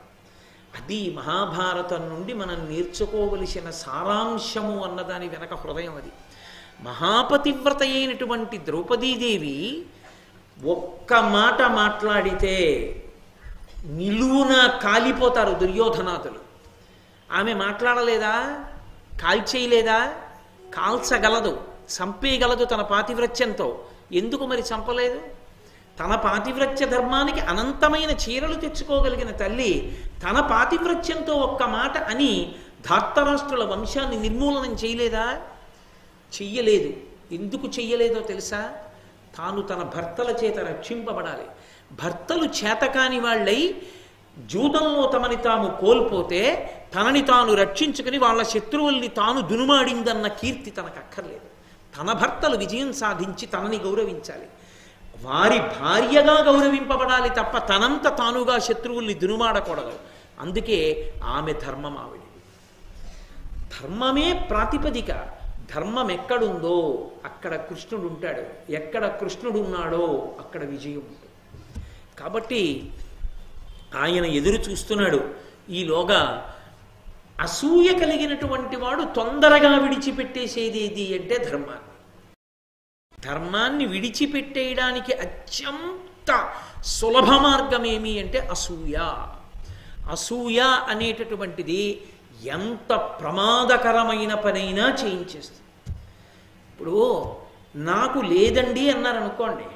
అది మహాభారతం నుండి మనం నేర్చుకోవలసిన సారాంశము అన్నదాని వెనక హృదయం అది. మహాపతివ్రత అయినటువంటి ద్రౌపదీదేవి ఒక్క మాట మాట్లాడితే నిలువున కాలిపోతారు దుర్యోధనాదులు. ఆమె మాట్లాడలేదా? కాల్చేయలేదా? కాల్చగలదు, చంపేయగలదు తన పాతివ్రత్యంతో. ఎందుకు మరి చంపలేదు? తన పాతివ్రత్య ధర్మానికి అనంతమైన చీరలు తెచ్చుకోగలిగిన తల్లి తన పాతివ్రత్యంతో ఒక్క మాట అని ధార్తరాష్ట్రుల వంశాన్ని నిర్మూలనం చేయలేదా? చెయ్యలేదు. ఎందుకు చెయ్యలేదో తెలుసా? తాను తన భర్తల చేత రక్షింపబడాలి. భర్తలు చేతకాని వాళ్ళై జూదంలో తమని తాము కోల్పోతే తనని తాను రక్షించుకుని వాళ్ళ శత్రువుల్ని తాను దునుమాడిందన్న కీర్తి తనకు అక్కర్లేదు. తన భర్తలు విజయం సాధించి తనని గౌరవించాలి, వారి భార్యగా గౌరవింపబడాలి తప్ప తనంత తానుగా శత్రువుల్ని దునుమాడకూడదు. అందుకే ఆమె ధర్మం ఆవిడ. ధర్మమే ప్రాతిపదిక. ధర్మం ఎక్కడుందో అక్కడ కృష్ణుడు ఉంటాడు, ఎక్కడ కృష్ణుడు ఉన్నాడో అక్కడ విజయం ఉంటుంది. కాబట్టి ఆయన ఎదురు చూస్తున్నాడు. ఈలోగా అసూయ కలిగినటువంటి వాడు తొందరగా విడిచిపెట్టేసేది ఏది అంటే ధర్మాన్ని. ధర్మాన్ని విడిచిపెట్టేయడానికి అత్యంత సులభ మార్గం ఏమి అంటే అసూయ. అసూయ అనేటటువంటిది ఎంత ప్రమాదకరమైన పనైనా చేయించేస్తుంది. ఇప్పుడు నాకు లేదండి అన్నారనుకోండి,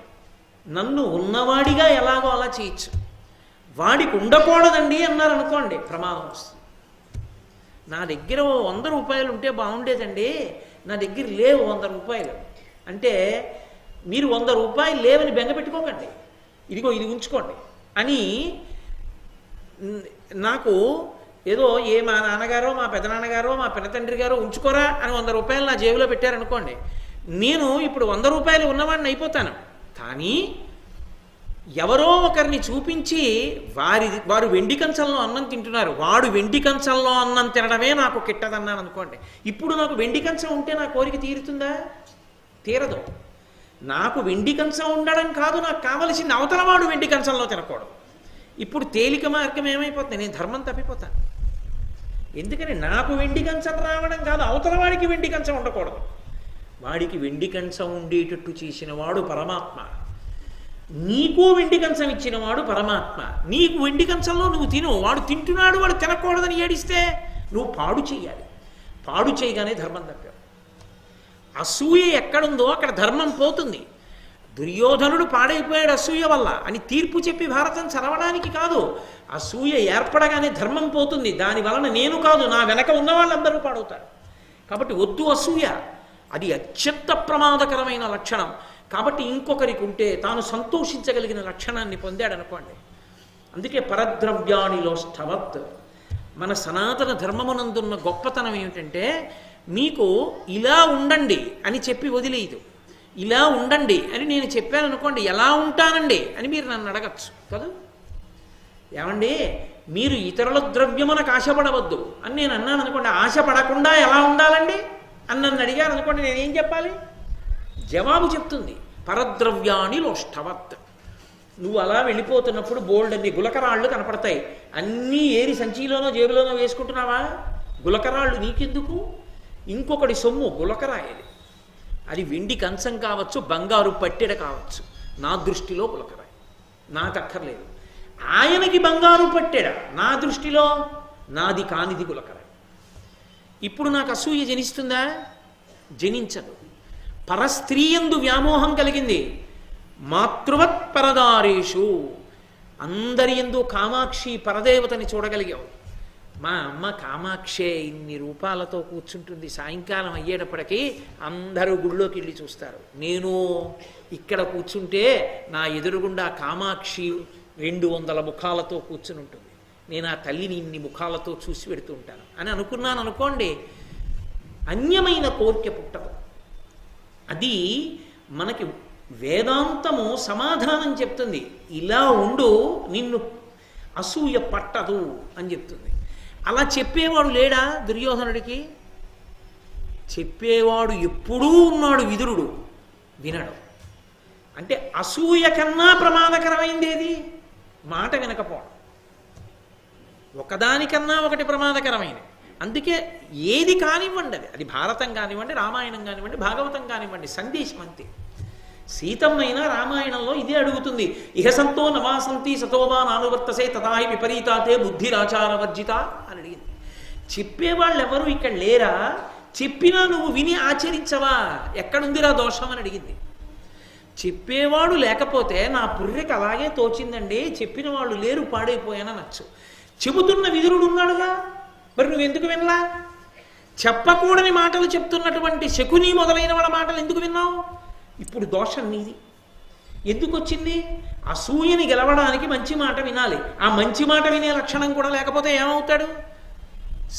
నన్ను ఉన్నవాడిగా ఎలాగో అలా చేయొచ్చు. వాడికి ఉండకూడదండి అన్నారనుకోండి, ప్రమాదం వస్తుంది. నా దగ్గర 100 రూపాయలు ఉంటే బాగుండేదండి, నా దగ్గర లేవు 100 రూపాయలు అంటే మీరు 100 రూపాయలు లేవని బెంగ పెట్టుకోకండి, ఇదిగో ఇది ఉంచుకోండి అని నాకు ఏదో మా నాన్నగారో మా పెదనాన్నగారో మా పెద్దతండ్రి గారో ఉంచుకోరా అని 100 రూపాయలు నా జేబులో పెట్టారనుకోండి, నేను ఇప్పుడు 100 రూపాయలు ఉన్నవాడిని అయిపోతాను. కానీ ఎవరో ఒకరిని చూపించి వారు వెండి కంచంలో అన్నం తింటున్నారు, వాడు వెండి కంచంలో అన్నం తినడమే నాకు కిట్టదన్నాను అనుకోండి. ఇప్పుడు నాకు వెండి కంచం ఉంటే నా కోరిక తీరుతుందా? తీరదు. నాకు వెండి కంచం ఉండడం కాదు, నాకు కావలసింది అవతల వాడు వెండి కంచంలో తినకూడదు. ఇప్పుడు తేలిక మార్గం ఏమైపోతుంది? నేను ధర్మం తప్పిపోతాను. ఎందుకని నాకు వెండి కంచం రావడం కాదు, అవతల వాడికి వెండి కంచం ఉండకూడదు. వాడికి వెండి కంచం ఉండేటట్టు చేసిన వాడు పరమాత్మ, నీకు వెండి కంచం ఇచ్చిన వాడు పరమాత్మ. నీకు వెండి కంచంలో నువ్వు తిను, వాడు తింటున్నాడు వాడు తినకూడదని ఏడిస్తే నువ్వు పాడు చేయాలి. పాడు చేయగానే ధర్మం తప్పావు. అసూయ ఎక్కడుందో అక్కడ ధర్మం పోతుంది. దుర్యోధనుడు పాడైపోయాడు అసూయ వల్ల అని తీర్పు చెప్పి భారతం చదవడానికి కాదు. అసూయ ఏర్పడగానే ధర్మం పోతుంది. దాని వలన నేను కాదు, నా వెనక ఉన్న వాళ్ళందరూ పాడవుతారు. కాబట్టి వద్దు అసూయ, అది అత్యంత ప్రమాదకరమైన లక్షణం. కాబట్టి ఇంకొకరికి ఉంటే తాను సంతోషించగలిగిన లక్షణాన్ని పొందాడనుకోండి. అందుకే పరద్రవ్యానిలోష్టవత్ మన సనాతన ధర్మమునందున్న గొప్పతనం ఏమిటంటే, మీకు ఇలా ఉండండి అని చెప్పి వదిలేయదు. ఇలా ఉండండి అని నేను చెప్పాను అనుకోండి, ఎలా ఉంటానండి అని మీరు నన్ను అడగచ్చు కదా. ఏమండి మీరు ఇతరుల ద్రవ్యమునకు ఆశపడవద్దు అని నేను అన్నాను అనుకోండి, ఆశపడకుండా ఎలా ఉండాలండి అని నన్ను అడిగారు అనుకోండి, నేనేం చెప్పాలి? జవాబు చెప్తుంది పరద్రవ్యాని లోష్టవత్. నువ్వు అలా వెళ్ళిపోతున్నప్పుడు బోల్డ్ అన్ని గులకరాళ్ళు కనపడతాయి, అన్నీ ఏరి సంచిలోనో జేబులోనో వేసుకుంటున్నావా? గులకరాళ్ళు నీకెందుకు? ఇంకొకటి సొమ్ము గులకరాయది. అది వెండి కంచం కావచ్చు, బంగారు పట్టెడ కావచ్చు, నా దృష్టిలో గులకరాయి, నాకు అక్కర్లేదు. ఆయనకి బంగారు పట్టెడ, నా దృష్టిలో నాది కానిది గులకరాయి. ఇప్పుడు నాకు అసూయ జనిస్తుందా? జనించదు. పరస్త్రీయందు వ్యామోహం కలిగింది. మాతృవత్ పరదారేషు, అందరి యందు కామాక్షి పరదేవతని చూడగలిగావు. మా అమ్మ కామాక్షే ఇన్ని రూపాలతో కూర్చుంటుంది, సాయంకాలం అయ్యేటప్పటికీ అందరూ గుళ్ళోకి వెళ్ళి చూస్తారు. నేను ఇక్కడ కూర్చుంటే నా ఎదురుగుండా కామాక్షి 200 ముఖాలతో కూర్చుని ఉంటుంది, నేను ఆ తల్లిని ఇన్ని ముఖాలతో చూసి పెడుతూ ఉంటాను అని అనుకున్నాను అనుకోండి, అన్యమైన కోరిక పుట్టదు. అది మనకి వేదాంతము సమాధానం చెప్తుంది. ఇలా ఉండు, నిన్ను అసూయ పట్టదు అని చెప్తుంది. అలా చెప్పేవాడు లేడా దుర్యోధనుడికి? చెప్పేవాడు ఎప్పుడూ ఉన్నాడు, విదురుడు వినడు. అంటే అసూయ కన్నా ప్రమాదకరమైంది ఏది? మాట వినకపోవడం. ఒకదానికన్నా ఒకటి ప్రమాదకరమైనది. అందుకే ఏది కానివ్వండి, అది భారతం కానివ్వండి, రామాయణం కానివ్వండి, భాగవతం కానివ్వండి, సందేశం అంతే. సీతమ్మైనా రామాయణంలో ఇదే అడుగుతుంది, ఇహ సంతో నవాసంతి సతోవా నానువర్తసే తథాహి విపరీతాతే బుద్ధిరాచారవర్జిత అని అడిగింది. చెప్పేవాళ్ళు ఎవరు ఇక్కడ లేరా? చెప్పినా నువ్వు విని ఆచరించవా? ఎక్కడుందిరా దోషం అని అడిగింది. చెప్పేవాడు లేకపోతే నా పుర్రెకి అలాగే తోచిందండి, చెప్పిన వాళ్ళు లేరు, పాడైపోయాననొచ్చు. చెబుతున్న విదురుడు ఉన్నాడుగా, మరి నువ్వెందుకు వినలా? చెప్పకూడని మాటలు చెప్తున్నటువంటి శకుని మొదలైన వాళ్ళ మాటలు ఎందుకు విన్నావు? ఇప్పుడు దోషం నీది. ఎందుకు వచ్చింది? అసూయని గెలవడానికి మంచి మాట వినాలి. ఆ మంచి మాట వినే లక్షణం కూడా లేకపోతే ఏమవుతాడు?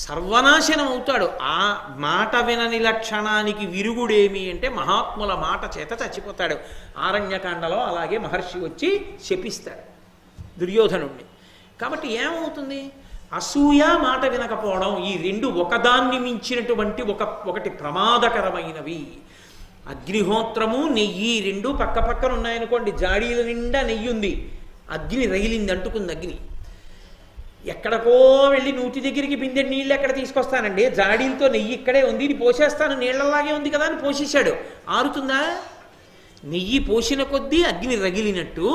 సర్వనాశనం అవుతాడు. ఆ మాట వినని లక్షణానికి విరుగుడేమి అంటే మహాత్ముల మాట చేత చచ్చిపోతాడు. ఆరణ్యకాండలో అలాగే మహర్షి వచ్చి శపిస్తాడు దుర్యోధనుణ్ణి. కాబట్టి ఏమవుతుంది? అసూయ, మాట వినకపోవడం, ఈ రెండు ఒకదాన్ని మించినటువంటి ఒకటి ప్రమాదకరమైనవి. అగ్నిహోత్రము, నెయ్యి రెండు పక్క పక్కన ఉన్నాయనుకోండి, జాడీల నిండా నెయ్యి ఉంది, అగ్ని రగిలింది, అంటుకుంది అగ్ని. ఎక్కడికో వెళ్ళి నూతి దగ్గరికి బిందె నీళ్ళు ఎక్కడ తీసుకొస్తానండి, జాడీలతో నెయ్యి ఇక్కడే ఉంది, ఇది పోసేస్తాను, నీళ్లలాగే ఉంది కదా అని పోసేశాడు. ఆరుతుందా? నెయ్యి పోసిన కొద్దీ అగ్ని రగిలినట్టు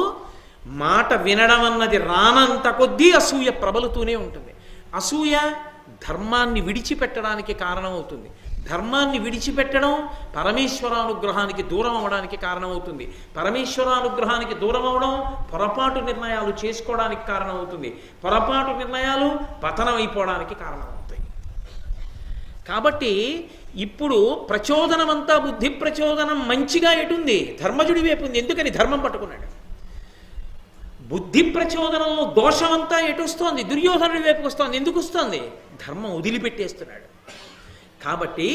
మాట వినడం అన్నది రానంత కొద్దీ అసూయ ప్రబలుతూనే ఉంటుంది. అసూయ ధర్మాన్ని విడిచిపెట్టడానికి కారణమవుతుంది. ధర్మాన్ని విడిచిపెట్టడం పరమేశ్వరానుగ్రహానికి దూరం అవడానికి కారణమవుతుంది. పరమేశ్వరానుగ్రహానికి దూరం అవడం పొరపాటు నిర్ణయాలు చేసుకోవడానికి కారణమవుతుంది. పొరపాటు నిర్ణయాలు పతనం అయిపోవడానికి కారణమవుతాయి. కాబట్టి ఇప్పుడు ప్రచోదనం అంతా, బుద్ధి ప్రచోదనం మంచిగా ఎటుంది? ధర్మజుడి వైపు ఉంది. ఎందుకని? ధర్మం పట్టుకున్నాడు. బుద్ధి ప్రచోదనంలో దోషమంతా ఎటు వస్తోంది? దుర్యోధనుడి వైపుకి వస్తోంది. ఎందుకు వస్తోంది? ధర్మం వదిలిపెట్టేస్తున్నాడు. కాబట్టి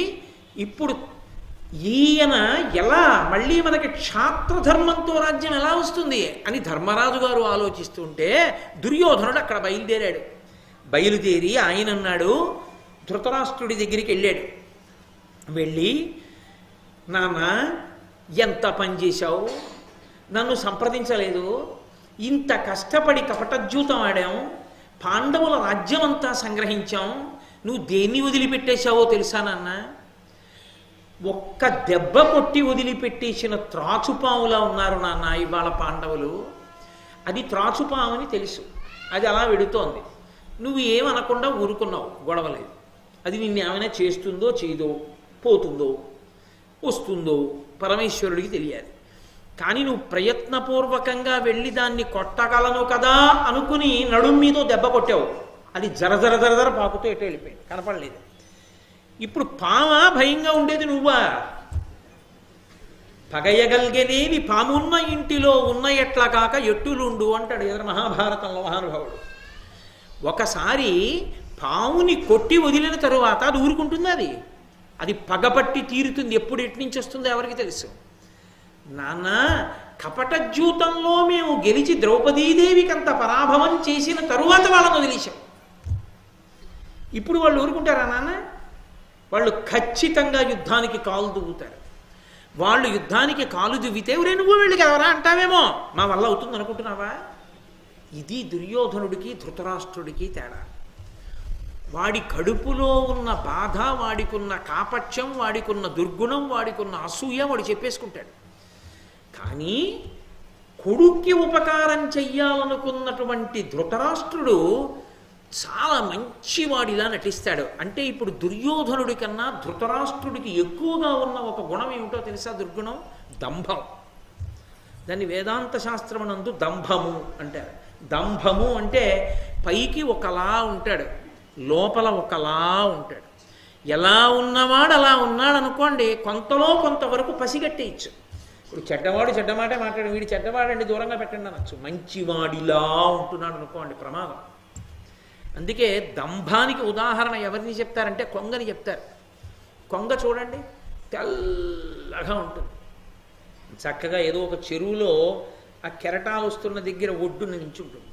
ఇప్పుడు ఈయన ఎలా మళ్ళీ మనకి క్షాత్రధర్మంతో రాజ్యం ఎలా వస్తుంది అని ధర్మరాజు గారు ఆలోచిస్తుంటే దుర్యోధనుడు అక్కడ బయలుదేరాడు. బయలుదేరి ఆయన అన్నాడు, ధృతరాష్ట్రుడి దగ్గరికి వెళ్ళాడు. వెళ్ళి, నాన్న ఎంత పని చేశావు, నన్ను సంప్రదించలేదు, ఇంత కష్టపడి కపటజ్యూతం ఆడాం, పాండవుల రాజ్యం అంతా సంగ్రహించాం, నువ్వు దేన్ని వదిలిపెట్టేశావో తెలుసా నాన్న? ఒక్క దెబ్బ కొట్టి వదిలిపెట్టేసిన త్రాచుపాములా ఉన్నారు నాన్న ఇవాళ పాండవులు. అది త్రాచుపాము అని తెలుసు, అది అలా వెడుతోంది, నువ్వు ఏమనకుండా ఊరుకున్నావు, గొడవలేదు. అది నిన్ను ఏమైనా చేస్తుందో చేయదో, పోతుందో వస్తుందో పరమేశ్వరుడికి తెలియాలి. కానీ నువ్వు ప్రయత్నపూర్వకంగా వెళ్ళి దాన్ని కొట్టగలను కదా అనుకుని నడుం మీదో దెబ్బ కొట్టావు, అది జర పాకుతూ ఎటు వెళ్ళిపోయింది, కనపడలేదు. ఇప్పుడు పామా భయంగా ఉండేది నువ్వా? పగయగలిగేదేవి పామున్న ఇంటిలో ఉన్న ఎట్లా కాక ఎట్టులుండు అంటాడు ఎదురు మహాభారతంలో మహానుభావుడు. ఒకసారి పాముని కొట్టి వదిలిన తరువాత అది ఊరుకుంటుంది, అది పగపట్టి తీరుతుంది. ఎప్పుడు ఎటు నుంచి వస్తుందో ఎవరికి తెలుసు. నాన్న కపటజ్యూతంలో మేము గెలిచి ద్రౌపదీదేవికి అంత పరాభవం చేసిన తరువాత వాళ్ళని వదిలేశాం. ఇప్పుడు వాళ్ళు ఊరుకుంటారా నాన్న? వాళ్ళు ఖచ్చితంగా యుద్ధానికి కాలు దువ్వుతారు. వాళ్ళు యుద్ధానికి కాలు దువ్వితే ఒరే నువ్వు వెళ్ళి కదవరా అంటావేమో, మా వల్ల అవుతుంది అనుకుంటున్నావా? ఇది దుర్యోధనుడికి ధృతరాష్ట్రుడికి తేడా. వాడి కడుపులో ఉన్న బాధ, వాడికున్న కాపట్యం, వాడికున్న దుర్గుణం, వాడికున్న అసూయ వాడు చెప్పేసుకుంటాడు. కానీ కొడుక్కి ఉపకారం చెయ్యాలనుకున్నటువంటి ధృతరాష్ట్రుడు చాలా మంచివాడిలా నటిస్తాడు. అంటే ఇప్పుడు దుర్యోధనుడి కన్నా ధృతరాష్ట్రుడికి ఎక్కువగా ఉన్న ఒక గుణం ఏమిటో తెలుసా? దుర్గుణం దంభం. దాన్ని వేదాంత శాస్త్రమునందు దంభము అంటారు. దంభము అంటే పైకి ఒకలా ఉంటాడు, లోపల ఒకలా ఉంటాడు. ఎలా ఉన్నవాడు అలా ఉన్నాడు అనుకోండి, కొంతలో కొంతవరకు పసిగట్టేయచ్చు. ఇప్పుడు చెడ్డవాడు చెడ్డమాటే మాట్లాడు, వీడు చెడ్డవాడండి దూరంగా పెట్టండి అనొచ్చు. మంచివాడిలా ఉంటున్నాడు అనుకోండి, ప్రమాదం. అందుకే దంభానికి ఉదాహరణ ఎవరిని చెప్తారంటే కొంగని చెప్తారు. కొంగ చూడండి తెల్లగా ఉంటుంది, చక్కగా ఏదో ఒక చెరువులో ఆ కెరటాలు వస్తున్న దగ్గర ఒడ్డున నించుంటుంది,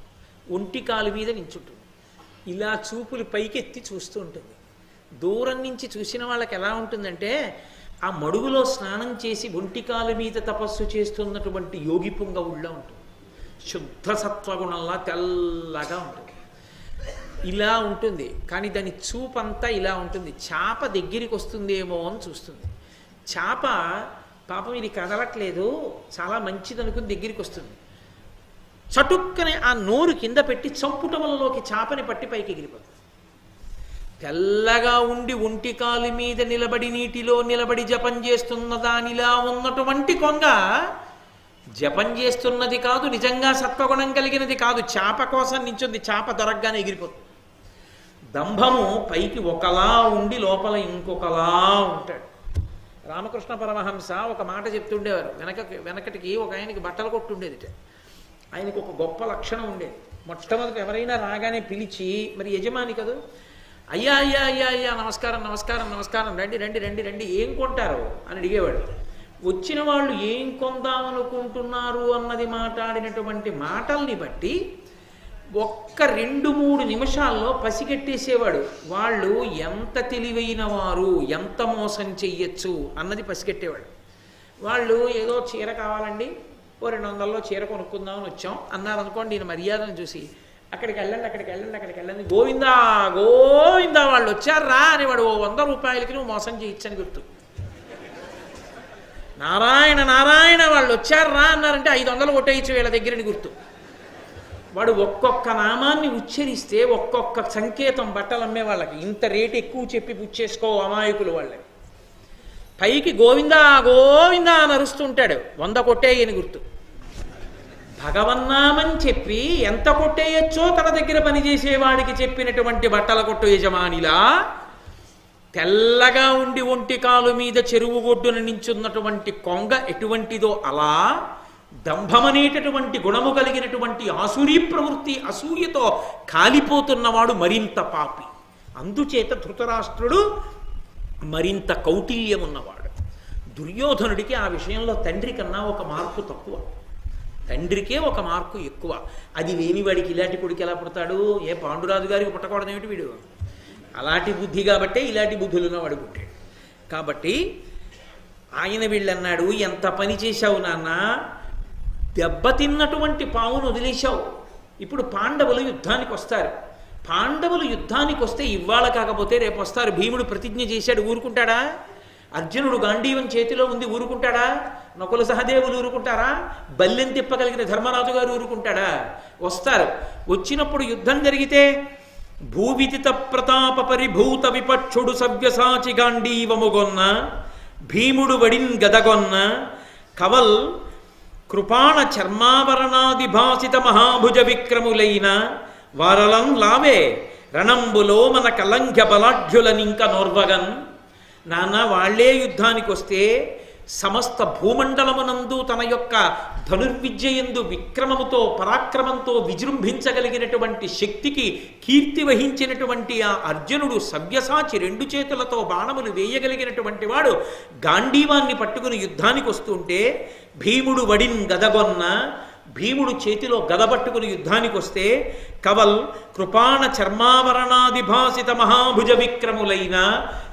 ఒంటి కాలు మీద నించుంటుంది, ఇలా చూపులు పైకెత్తి చూస్తూ ఉంటుంది. దూరం నుంచి చూసిన వాళ్ళకి ఎలా ఉంటుందంటే ఆ మడుగులో స్నానం చేసి ఒంటికాలు మీద తపస్సు చేస్తున్నటువంటి యోగి పుంగవుళ్ళ ఉంటుంది. శుద్ధ సత్వగుణంలా తెల్లగా ఉంటుంది, ఇలా ఉంటుంది. కానీ దాని చూపంతా ఇలా ఉంటుంది. చేప దగ్గరికి వస్తుందేమో అని చూస్తుంది. చేప పాపం ఇది కదలట్లేదు, చాలా మంచిది అనుకుని దగ్గరికి వస్తుంది. చటుక్కనే ఆ నోరు కింద పెట్టి చంపుటవలలోకి చేపని పట్టి పైకి ఎగిరిపోతుంది. తెల్లగా ఉండి ఒంటికాలు మీద నిలబడి నీటిలో నిలబడి జపం చేస్తున్న దానిలా ఉన్నటువంటి కొంగ జపం చేస్తున్నది కాదు, నిజంగా సత్వగుణం కలిగినది కాదు, చేప కోసం నించుంది, చేప దొరకగానే ఎగిరిపోతుంది. దంభము పైకి ఒకలా ఉండి లోపల ఇంకొకలా ఉంటాడు. రామకృష్ణ పరమహంస ఒక మాట చెప్తుండేవారు. వెనకటికి ఒక ఆయనకి బట్టలు కొట్టుండేది. ఆయనకు ఒక గొప్ప లక్షణం ఉండేది. మొట్టమొదటి ఎవరైనా రాగానే పిలిచి, మరి యజమాని కదా, అయ్యా అయ్యా అయ్యా అయ్యా నమస్కారం నమస్కారం నమస్కారం, రండి రండి రండి రండి, ఏం కొంటారు అని అడిగేవాడు. వచ్చిన వాళ్ళు ఏం కొందామనుకుంటున్నారు అన్నది మాట్లాడినటువంటి మాటల్ని బట్టి ఒక్క 2-3 నిమిషాల్లో పసిగట్టేసేవాడు. వాళ్ళు ఎంత తెలివైన వారు, ఎంత మోసం చెయ్యొచ్చు అన్నది పసిగట్టేవాడు. వాళ్ళు ఏదో చీర కావాలండి, ఓ 200లో చీర కొనుక్కుందామని వచ్చాం అన్నారు అనుకోండి, నేను మర్యాదను చూసి అక్కడికి వెళ్ళండి అక్కడికి వెళ్ళండి అక్కడికి వెళ్ళండి, గోవిందా గోవిందా వాళ్ళు వచ్చారా అనేవాడు. ఓ 100 రూపాయలకి నువ్వు మోసం చేయొచ్చని గుర్తు. నారాయణ నారాయణ వాళ్ళు వచ్చారా అన్నారంటే 500 కొట్టేయచ్చు వీళ్ళ దగ్గరని గుర్తు. వాడు ఒక్కొక్క నామాన్ని ఉచ్చరిస్తే ఒక్కొక్క సంకేతం. బట్టలు అమ్మే వాళ్ళకి ఇంత రేటు ఎక్కువ చెప్పి పుచ్చేసుకో అమాయకులు వాళ్ళని. పైకి గోవిందా గోవిందా అని అరుస్తుంటాడు, 100 కొట్టేయని గుర్తు. భగవన్నామని చెప్పి ఎంత కొట్టేయచ్చో తన దగ్గర పనిచేసేవాడికి చెప్పినటువంటి బట్టల కొట్టు యజమానిలా తెల్లగా ఉండి ఒంటి కాలు మీద చెరువు ఒడ్డున నించున్నటువంటి కొంగ ఎటువంటిదో అలా దంభమనేటటువంటి గుణము కలిగినటువంటి ఆసురీ ప్రవృత్తి అసూయతో కాలిపోతున్నవాడు మరింత పాపి. అందుచేత ధృతరాష్ట్రుడు మరింత కౌటిల్యం ఉన్నవాడు. దుర్యోధనుడికి ఆ విషయంలో తండ్రి కన్నా ఒక మార్కు తక్కువ, తండ్రికే ఒక మార్కు ఎక్కువ. అది లేనివాడికి ఇలాంటి కొడుకు ఎలా పుడతాడు? ఏ పాండురాజు గారికి పుట్టకూడదేమిటి వీడు? అలాంటి బుద్ధి కాబట్టే ఇలాంటి బుద్ధులున్న వాడు పుట్టాడు. కాబట్టి ఆయన వీళ్ళన్నాడు, ఎంత పని చేశావు నాన్న, దెబ్బతిన్నటువంటి పావును వదిలేశావు. ఇప్పుడు పాండవులు యుద్ధానికి వస్తారు. పాండవులు యుద్ధానికి వస్తే ఇవాళ కాకపోతే రేపు వస్తారు. భీముడు ప్రతిజ్ఞ చేశాడు, ఊరుకుంటాడా? అర్జునుడు గాంధీవం చేతిలో ఉంది, ఊరుకుంటాడా? నకుల సహదేవులు ఊరుకుంటారా? బల్లెం తిప్పగలిగిన ధర్మరాజు గారు ఊరుకుంటాడా? వస్తారు. వచ్చినప్పుడు యుద్ధం జరిగితే భూవిదిత ప్రతాప పరిభూత విపక్షుడు సవ్యసాచి గాంధీవముగొన్న భీముడు వడిన్ గదగొన్న కవల్ కృపాణ చర్మావరణాది భాసిత మహాభుజ విక్రములైన వారలం లావే రణంబులో మన కలంఘ్య బలాఢ్యులనింక నోర్వగన్. నాన్న వాళ్లే యుద్ధానికి వస్తే సమస్త భూమండలమునందు తన యొక్క ధనుర్విద్యయందు విక్రమముతో పరాక్రమంతో విజృంభించగలిగినటువంటి శక్తికి కీర్తి వహించినటువంటి ఆ అర్జునుడు సవ్యసాచి 2 చేతులతో బాణములు వేయగలిగినటువంటి వాడు గాంధీవాన్ని పట్టుకుని యుద్ధానికి వస్తుంటే భీముడు వడిన్ గదగొన్న, భీముడు చేతిలో గద పట్టుకుని యుద్ధానికి వస్తే కవల్ కృపాణ చర్మావరణాది భాసిత మహాభుజ విక్రములైన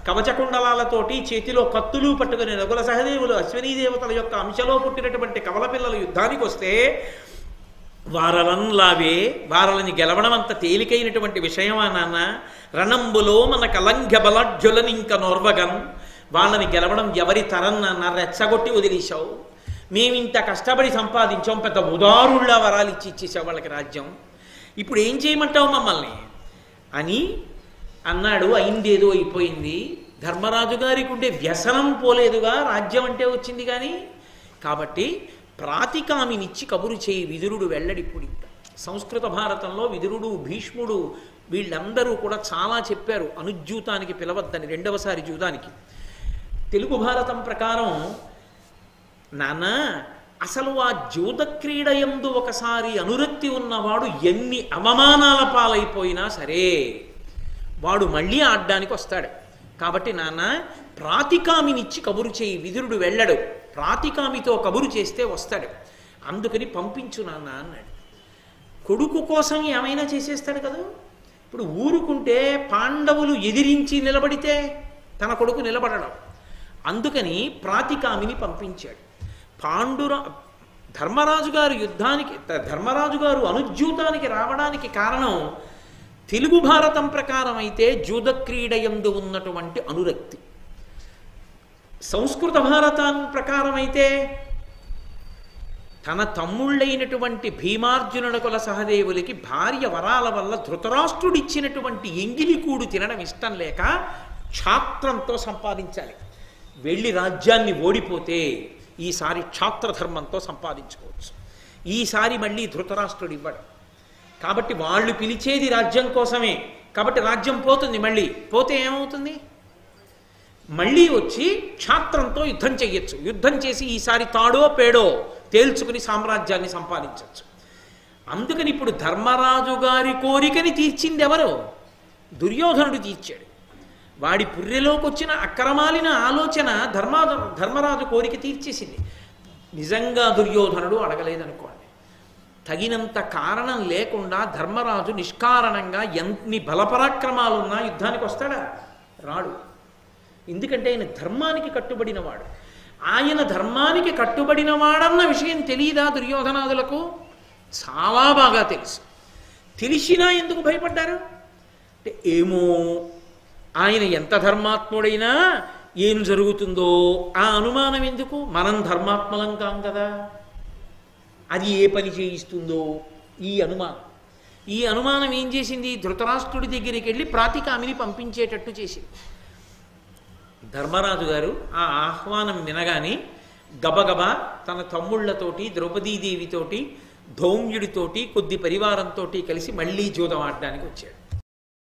కవచకుండలాలతోటి చేతిలో కత్తులు పట్టుకుని నకుల సహదేవులు అశ్వినీ దేవతల యొక్క అంశలో పుట్టినటువంటి కవల పిల్లలు యుద్ధానికి వస్తే వారలన్ లావే, వారలని గెలవడం అంత తేలికైనటువంటి విషయమా నాన్న? రణంబులో మన కలంఘ్య బలాఢ్యులని ఇంక నోర్వగన్. వాళ్ళని గెలవడం ఎవరి తరం నాన్న? రెచ్చగొట్టి వదిలేశావు. మేమింత కష్టపడి సంపాదించాం, పెద్ద ఉదారుళ్ళ వరాలు ఇచ్చేసావు వాళ్ళకి రాజ్యం. ఇప్పుడు ఏం చేయమంటావు మమ్మల్ని అని అన్నాడు. అయిందేదో అయిపోయింది. ధర్మరాజు గారికి ఉండే వ్యసనం పోలేదుగా, రాజ్యం అంటే వచ్చింది కానీ. కాబట్టి ప్రాతికామినిచ్చి కబురు చేయి, విదురుడు వెళ్ళడిప్పుడు. సంస్కృత భారతంలో విదురుడు, భీష్ముడు వీళ్ళందరూ కూడా చాలా చెప్పారు అనుజ్యూతానికి పిలవద్దని, 2వసారి జూదానికి. తెలుగు భారతం ప్రకారం నాన్న అసలు ఆ జూద క్రీడయందు ఒకసారి అనురక్తి ఉన్నవాడు ఎన్ని అవమానాల పాలైపోయినా సరే వాడు మళ్ళీ ఆడడానికి వస్తాడు. కాబట్టి నాన్న ప్రాతికామినిచ్చి కబురు చేయి, విదురుడు వెళ్ళడు, ప్రాతికామితో కబురు చేస్తే వస్తాడు, అందుకని పంపించు నాన్న అన్నాడు. కొడుకు కోసం ఏమైనా చేసేస్తాడు కదా. ఇప్పుడు ఊరుకుంటే పాండవులు ఎదిరించి నిలబడితే తన కొడుకు నిలబడడం, అందుకని ప్రాతికామిని పంపించాడు. ధర్మరాజు గారు యుద్ధానికి, ధర్మరాజు గారు అనుజ్యూతానికి రావడానికి కారణం తెలుగు భారతం ప్రకారం అయితే జూద క్రీడయందు ఉన్నటువంటి అనురక్తి. సంస్కృత భారతం ప్రకారం అయితే తన తమ్ముళ్ళైనటువంటి భీమార్జునునకుల సహదేవులకి భార్య వరాల వల్ల ధృతరాష్ట్రుడిచ్చినటువంటి ఎంగిలికూడు తినడం ఇష్టం లేక క్షాత్రంతో సంపాదించాలి. వెళ్ళి రాజ్యాన్ని ఓడిపోతే ఈసారి క్షాత్రధర్మంతో సంపాదించుకోవచ్చు. ఈసారి మళ్ళీ ధృతరాష్ట్రుడు ఇవ్వడు. కాబట్టి వాళ్ళు పిలిచేది రాజ్యం కోసమే. కాబట్టి రాజ్యం పోతుంది. మళ్ళీ పోతే ఏమవుతుంది? మళ్ళీ వచ్చి క్షాత్రంతో యుద్ధం చెయ్యొచ్చు. యుద్ధం చేసి ఈసారి తాడో పేడో తేల్చుకుని సామ్రాజ్యాన్ని సంపాదించవచ్చు. అందుకని ఇప్పుడు ధర్మరాజు గారి కోరికని తీర్చింది ఎవరు? దుర్యోధనుడు తీర్చాడు. వాడి పుర్రెలోకి వచ్చిన అక్రమాలిన ఆలోచన ధర్మరాజు కోరిక తీర్చేసింది. నిజంగా దుర్యోధనుడు అడగలేదనుకోండి, తగినంత కారణం లేకుండా ధర్మరాజు నిష్కారణంగా ఎన్ని బలపరాక్రమాలున్నా యుద్ధానికి వస్తాడా? రాడు. ఎందుకంటే ఆయన ధర్మానికి కట్టుబడినవాడు. ఆయన ధర్మానికి కట్టుబడినవాడన్న విషయం తెలియదా దుర్యోధనాదులకు? చాలా బాగా తెలుసు. తెలిసినా ఎందుకు భయపడ్డారు అంటే, ఏమో ఆయన ఎంత ధర్మాత్ముడైనా ఏం జరుగుతుందో ఆ అనుమానం ఎందుకు? మనం ధర్మాత్మలం కాం కదా, అది ఏ పని చేయిస్తుందో ఈ అనుమానం ఏం చేసింది? ధృతరాష్ట్రుడి దగ్గరికి వెళ్ళి ప్రాతికామిని పంపించేటట్టు చేసింది. ధర్మరాజు గారు ఆ ఆహ్వానం వినగానే గబగబా తన తమ్ముళ్లతోటి, ద్రౌపదీదేవితోటి, ధౌమ్యుడితోటి, కొద్ది పరివారంతో కలిసి మళ్ళీ జూదం ఆడడానికి వచ్చాడు.